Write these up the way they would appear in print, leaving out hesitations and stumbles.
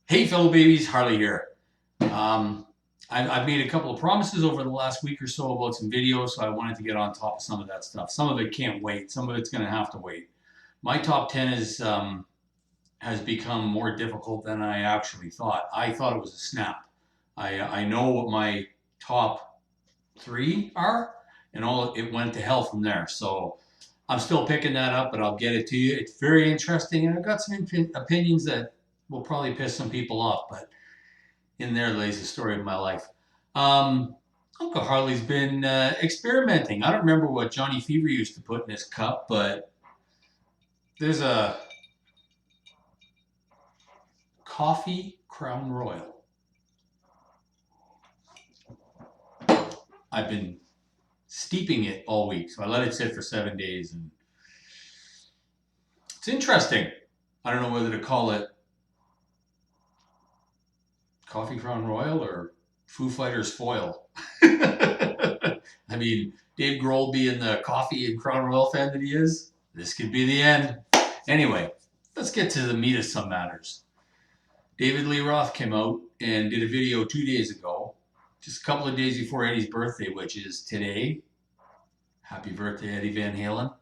Hey, fellow babies, Harley here. Um, I've made a couple of promises over the last week or so about some videos, so I wanted to get on top of some of that stuff. Some of it can't wait. Some of it's going to have to wait. My top 10 has become more difficult than I actually thought. I thought it was a snap. I know what my top three are, and all it went to hell from there. So I'm still picking that up, but I'll get it to you. It's very interesting, and I've got some opinions that will probably piss some people off, but in there lays the story of my life. Um, Uncle Harley's been experimenting. I don't remember what Johnny Fever used to put in his cup, but there's a coffee Crown Royal. I've been steeping it all week, so I let it sit for 7 days, and it's interesting. I don't know whether to call it Coffee Crown Royal or Foo Fighters foil. I mean, Dave Grohl being the coffee and Crown Royal fan that he is, this could be the end. Anyway, let's get to the meat of some matters. David Lee Roth came out and did a video 2 days ago, just a couple of days before Eddie's birthday, which is today. Happy birthday, Eddie Van Halen.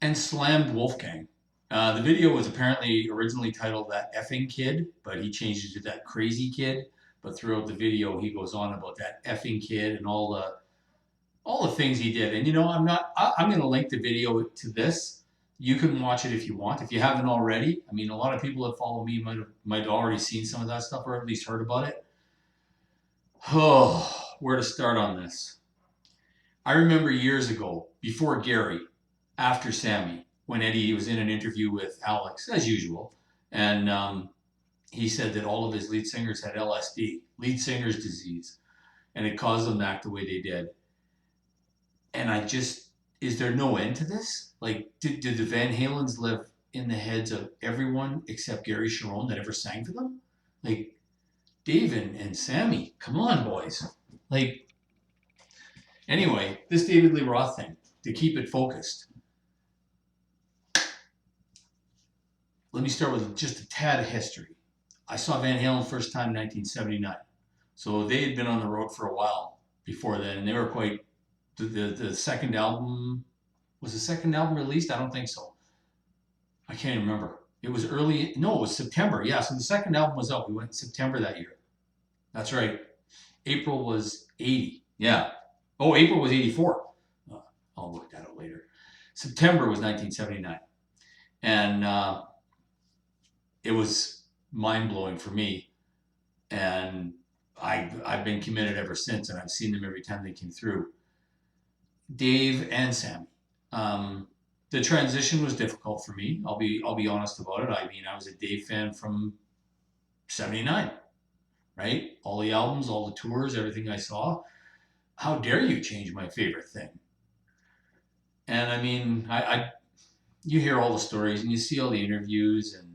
And slammed Wolfgang. The video was apparently originally titled That Effing Kid, but he changed it to That Crazy Kid. But throughout the video, he goes on about that effing kid and all the things he did. And I'm going to link the video to this. You can watch it if you want, if you haven't already. I mean, a lot of people that follow me might have already seen some of that stuff or at least heard about it. Oh, where to start on this? I remember years ago, before Gary, after Sammy, when Eddie was in an interview with Alex, as usual, and he said that all of his lead singers had LSD, lead singer's disease, and it caused them to act the way they did. And is there no end to this? Like, did the Van Halens live in the heads of everyone except Gary Sharon that ever sang for them? Like, Dave and Sammy, come on, boys. Like, anyway, this David Lee Roth thing, to keep it focused. Let me start with just a tad of history. I saw Van Halen first time in 1979. So they had been on the road for a while before then, and they were quite. The second album, was the second album released? I don't think so. I can't even remember. It was early. No, it was September. Yeah, so the second album was out. We went in September that year. That's right. April was 80. Yeah. Oh, April was 84. I'll work that out later. September was 1979. And it was mind blowing for me. And I've been committed ever since, and I've seen them every time they came through. Dave and Sammy. The transition was difficult for me. I'll be honest about it. I mean, I was a Dave fan from '79, right? All the albums, all the tours, everything I saw. How dare you change my favorite thing? And I mean, you hear all the stories and you see all the interviews, and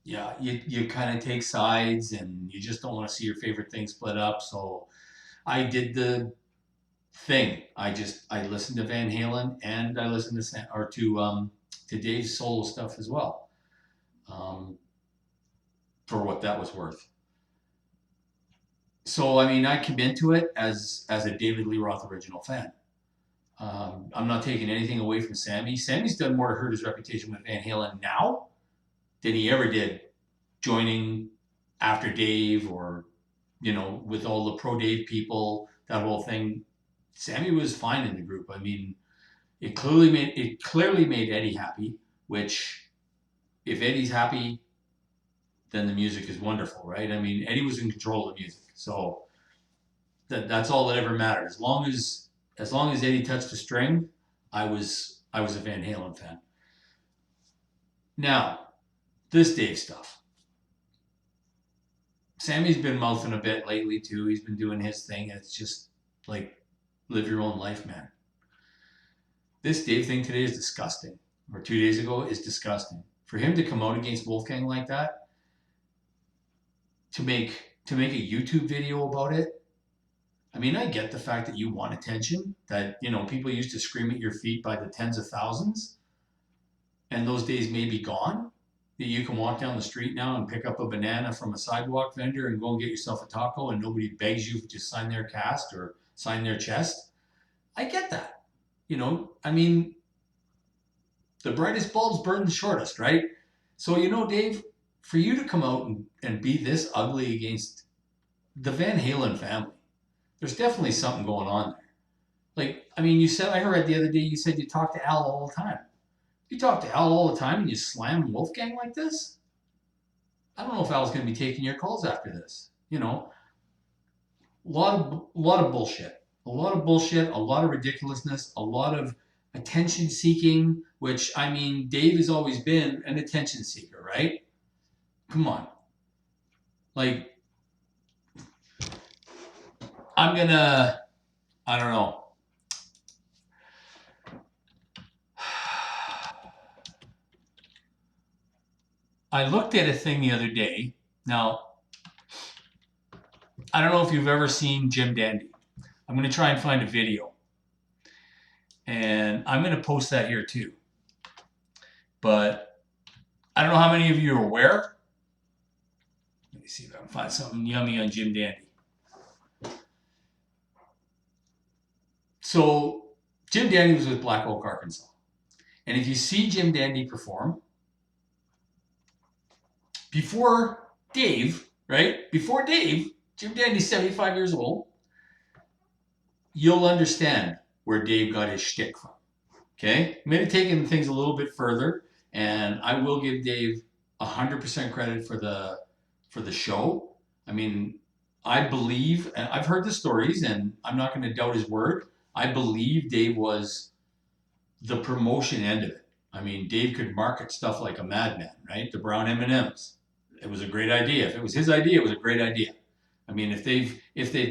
yeah, you kind of take sides, and you just don't want to see your favorite thing split up. So I did the thing. I listened to Van Halen, and I listened to Dave's solo stuff as well, for what that was worth. So I mean, I came into it as a David Lee Roth original fan. I'm not taking anything away from Sammy. Sammy's done more to hurt his reputation with Van Halen now than he ever did joining after Dave, or with all the pro Dave people, that whole thing. Sammy was fine in the group. I mean, it clearly made Eddie happy, which, if Eddie's happy, then the music is wonderful, right? I mean, Eddie was in control of the music, so that's all that ever mattered. As long as Eddie touched a string, I was a Van Halen fan. Now, this Dave stuff. Sammy's been mouthing a bit lately too. He's been doing his thing, and it's just like, live your own life, man. This Dave thing today is disgusting, or 2 days ago is disgusting. For him to come out against Wolfgang like that, to make a YouTube video about it. I mean, I get the fact that you want attention, that people used to scream at your feet by the tens of thousands. and those days may be gone, that you can walk down the street now and pick up a banana from a sidewalk vendor and go and get yourself a taco and nobody begs you to sign their cast or sign their chest. I get that. I mean, the brightest bulbs burn the shortest, right? So, Dave, for you to come out and be this ugly against the Van Halen family, there's definitely something going on there. Like, I mean, I heard the other day you said you talk to Al all the time. You talk to Al all the time and you slam Wolfgang like this? I don't know if Al's going to be taking your calls after this. A lot of bullshit. A lot of bullshit, a lot of ridiculousness, a lot of attention seeking, which, I mean, Dave has always been an attention seeker, right? Come on. Like, I don't know. I looked at a thing the other day. Now, I don't know if you've ever seen Jim Dandy. I'm going to try and find a video. And I'm going to post that here too. But I don't know how many of you are aware. Let me see if I can find something yummy on Jim Dandy. So Jim Dandy was with Black Oak, Arkansas. And if you see Jim Dandy perform, before Dave, right? Before Dave, Jim Dandy's 75 years old. You'll understand where Dave got his shtick from. Okay? I'm going to take things a little bit further, and I will give Dave 100% credit for the show. I mean, I believe, and I've heard the stories, and I'm not going to doubt his word. I believe Dave was the promotion end of it. I mean, Dave could market stuff like a madman, right? The brown M&Ms. It was a great idea. If it was his idea, it was a great idea. I mean, if they've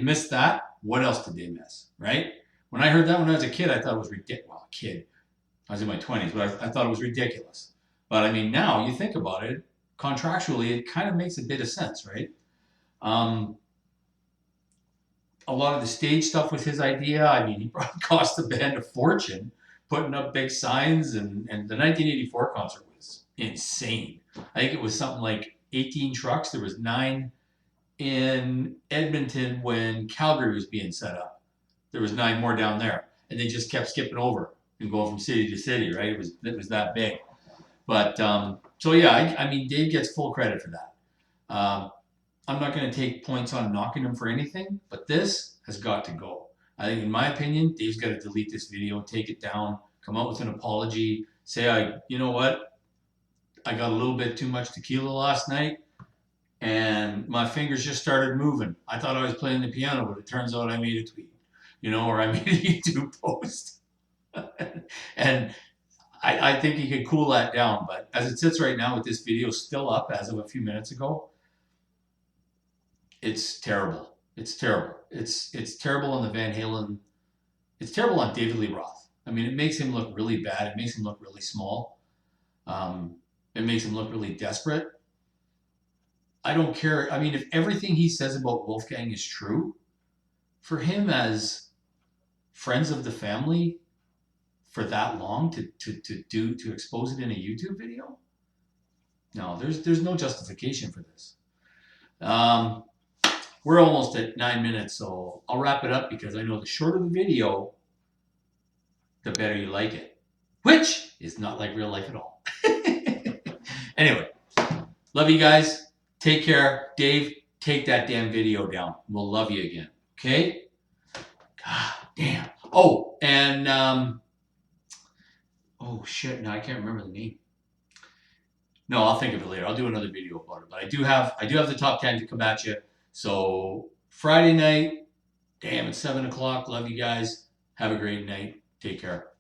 missed that, what else did they miss, right? When I heard that when I was a kid, I thought it was ridiculous. Well, a kid. I was in my 20s, but I thought it was ridiculous. But I mean, now you think about it, contractually, it kind of makes a bit of sense, right? A lot of the stage stuff was his idea. I mean, he probably cost the band a fortune putting up big signs, and the 1984 concert was insane. I think it was something like 18 trucks. There was 9 in Edmonton when Calgary was being set up. There was 9 more down there, and they just kept skipping over and going from city to city, right? It was that big. But so yeah, I mean, Dave gets full credit for that. I'm not going to take points on knocking him for anything, but this has got to go. I think, in my opinion, Dave's got to delete this video, take it down, come out with an apology, say, you know what, I got a little bit too much tequila last night, and my fingers just started moving. I thought I was playing the piano, but it turns out I made a tweet, or I made a YouTube post. And I think he could cool that down. But as it sits right now with this video still up as of a few minutes ago, it's terrible. It's terrible. It's terrible on the Van Halen. It's terrible on David Lee Roth. I mean, it makes him look really bad. It makes him look really small. It makes him look really desperate. I don't care. I mean, if everything he says about Wolfgang is true, for him as friends of the family for that long to expose it in a YouTube video, no, there's no justification for this. We're almost at 9 minutes, so I'll wrap it up because I know the shorter the video, the better you like it, which is not like real life at all. Anyway, love you guys. Take care. Dave, take that damn video down. We'll love you again. Okay? God damn. Oh, and oh shit, now I can't remember the name. No, I'll think of it later. I'll do another video about it. But I do have the top 10 to come at you. So Friday night, damn, it's 7 o'clock. Love you guys. Have a great night. Take care.